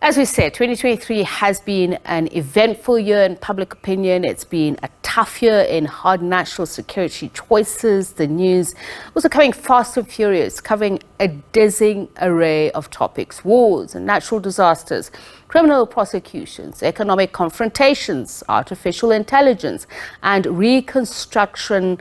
As we said, 2023 has been an eventful year in public opinion. It's been a tough year in hard national security choices. The news also coming fast and furious, covering a dizzying array of topics: wars and natural disasters, criminal prosecutions, economic confrontations, artificial intelligence, and reconstruction,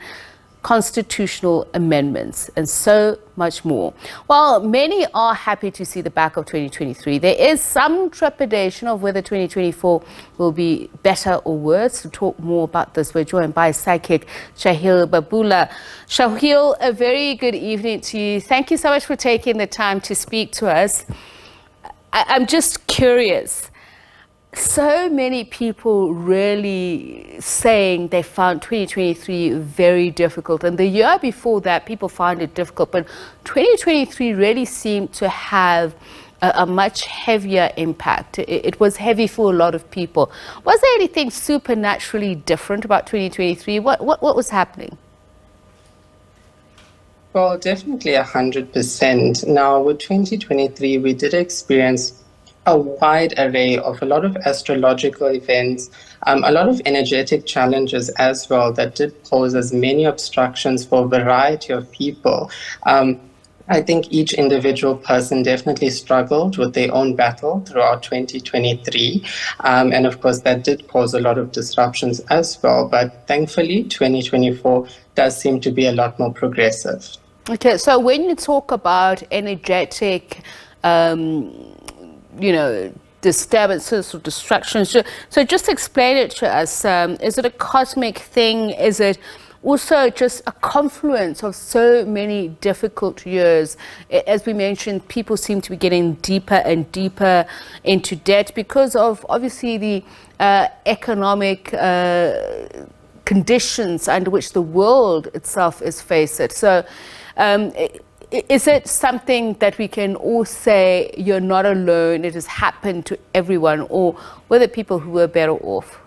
constitutional amendments, and so much more. While many are happy to see the back of 2023, there is some trepidation of whether 2024 will be better or worse. To talk more about this, we're joined by Psychic Shahil Babula. Shahil, a very good evening to you. Thank you so much for taking the time to speak to us. I'm just curious. So many people really saying they found 2023 very difficult, and the year before that people found it difficult, but 2023 really seemed to have a much heavier impact. It was heavy for a lot of people. Was there anything supernaturally different about 2023? What was happening? Well, definitely 100%. Now, with 2023, we did experience a wide array of a lot of astrological events, a lot of energetic challenges as well that did pose as many obstructions for a variety of people. I think each individual person definitely struggled with their own battle throughout 2023. And of course, that did cause a lot of disruptions as well. But thankfully, 2024 does seem to be a lot more progressive. Okay, so when you talk about energetic, disturbances or distractions. So just explain it to us. Is it a cosmic thing? Is it also just a confluence of so many difficult years? As we mentioned, people seem to be getting deeper and deeper into debt because of obviously the economic conditions under which the world itself is faced. So is it something that we can all say you're not alone, it has happened to everyone, or were there people who were better off?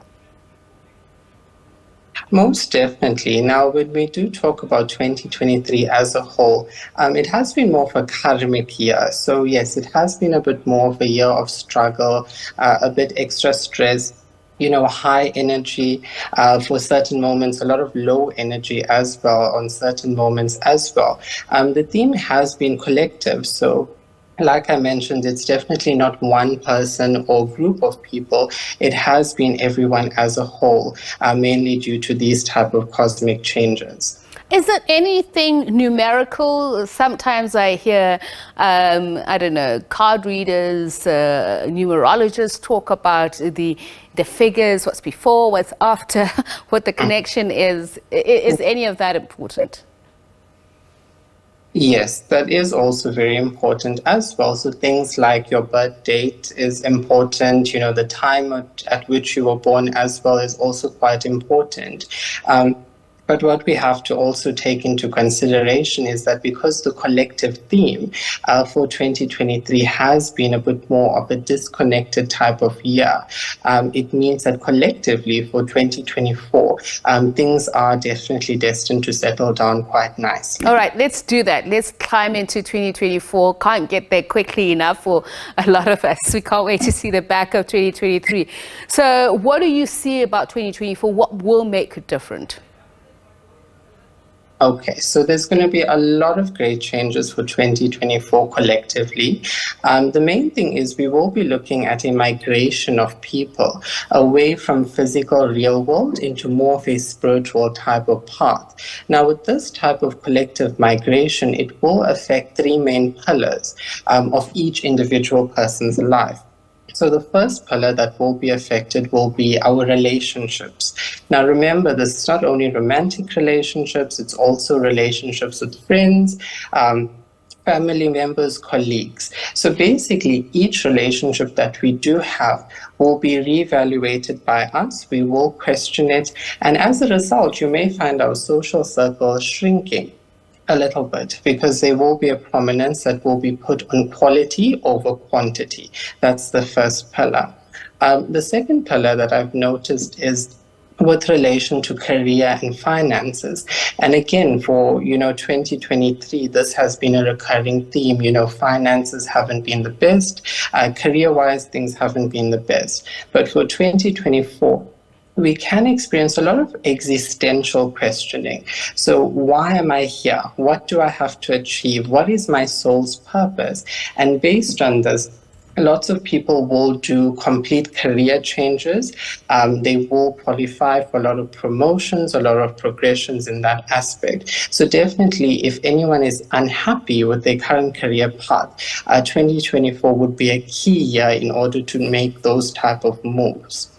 Most definitely. Now, when we do talk about 2023 as a whole, it has been more of a karmic year. So yes, it has been a bit more of a year of struggle, a bit extra stress, high energy for certain moments, a lot of low energy as well on certain moments as well. The theme has been collective. So like I mentioned, it's definitely not one person or group of people. It has been everyone as a whole, mainly due to these type of cosmic changes. Is it anything numerical? Sometimes I hear, card readers, numerologists talk about the figures, what's before, what's after, what the connection is. Is any of that important? Yes, that is also very important as well. So things like your birth date is important, the time at which you were born as well is also quite important. But what we have to also take into consideration is that because the collective theme for 2023 has been a bit more of a disconnected type of year, it means that collectively for 2024, things are definitely destined to settle down quite nicely. All right, let's do that. Let's climb into 2024. Can't get there quickly enough for a lot of us. We can't wait to see the back of 2023. So what do you see about 2024? What will make it different? Okay, so there's going to be a lot of great changes for 2024 collectively. The main thing is we will be looking at a migration of people away from physical real world into more of a spiritual type of path. Now, with this type of collective migration, it will affect three main pillars of each individual person's life. So the first pillar that will be affected will be our relationships. Now remember, this is not only romantic relationships, it's also relationships with friends, family members, colleagues. So basically, each relationship that we do have will be reevaluated by us. We will question it. And as a result, you may find our social circle shrinking a little bit because there will be a prominence that will be put on quality over quantity. That's the first pillar. The second pillar that I've noticed is with relation to career and finances. And again, for 2023, this has been a recurring theme. Finances haven't been the best, career-wise things haven't been the best. But for 2024, we can experience a lot of existential questioning. So why am I here? What do I have to achieve? What is my soul's purpose? And based on this, lots of people will do complete career changes. They will qualify for a lot of promotions, a lot of progressions in that aspect. So definitely, if anyone is unhappy with their current career path, 2024 would be a key year in order to make those type of moves.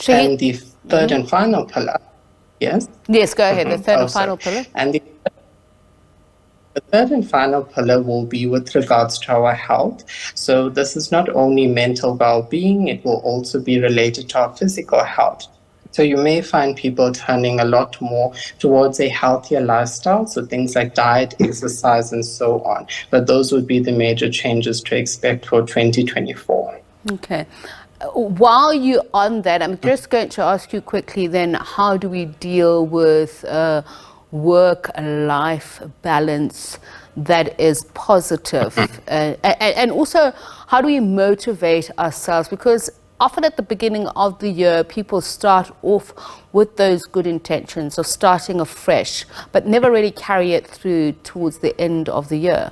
And the third and final pillar, yes? Yes, go ahead. The third and final pillar. And the third and final pillar will be with regards to our health. So this is not only mental well-being, it will also be related to our physical health. So you may find people turning a lot more towards a healthier lifestyle, so things like diet, exercise, and so on. But those would be the major changes to expect for 2024. Okay. While you're on that, I'm just going to ask you quickly then, how do we deal with work-life balance that is positive? And also, how do we motivate ourselves? Because often at the beginning of the year, people start off with those good intentions of starting afresh, but never really carry it through towards the end of the year.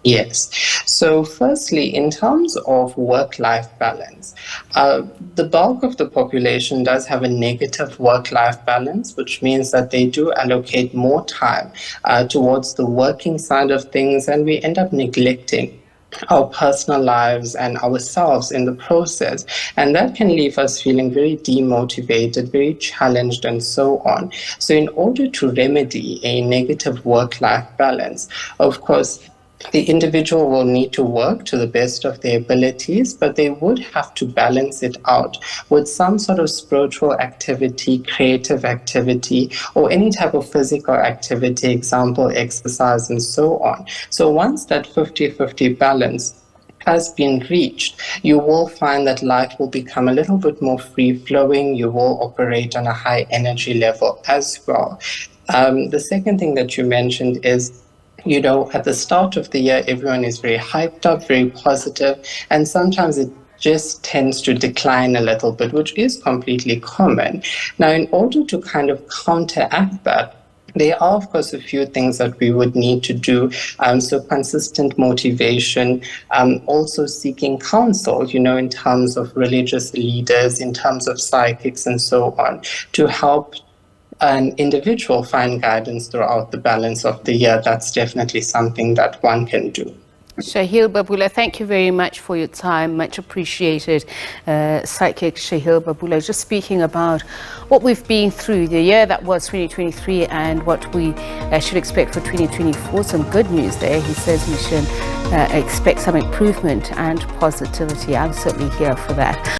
Yes. So firstly, in terms of work-life balance, the bulk of the population does have a negative work-life balance, which means that they do allocate more time towards the working side of things, and we end up neglecting our personal lives and ourselves in the process. And that can leave us feeling very demotivated, very challenged, and so on. So in order to remedy a negative work-life balance, of course, the individual will need to work to the best of their abilities, but they would have to balance it out with some sort of spiritual activity, creative activity, or any type of physical activity, example, exercise, and so on. So once that 50-50 balance has been reached, you will find that life will become a little bit more free-flowing. You will operate on a high energy level as well. The second thing that you mentioned is, at the start of the year, everyone is very hyped up, very positive, and sometimes it just tends to decline a little bit, which is completely common. Now, in order to kind of counteract that, there are, of course, a few things that we would need to do. So consistent motivation, also seeking counsel, in terms of religious leaders, in terms of psychics, and so on, to help an individual find guidance throughout the balance of the year. That's definitely something that one can do. Shahil Babula, thank you very much for your time. Much appreciated. Psychic Shahil Babula, just speaking about what we've been through the year that was 2023 and what we should expect for 2024. Some good news there. He says we should expect some improvement and positivity. I'm certainly here for that.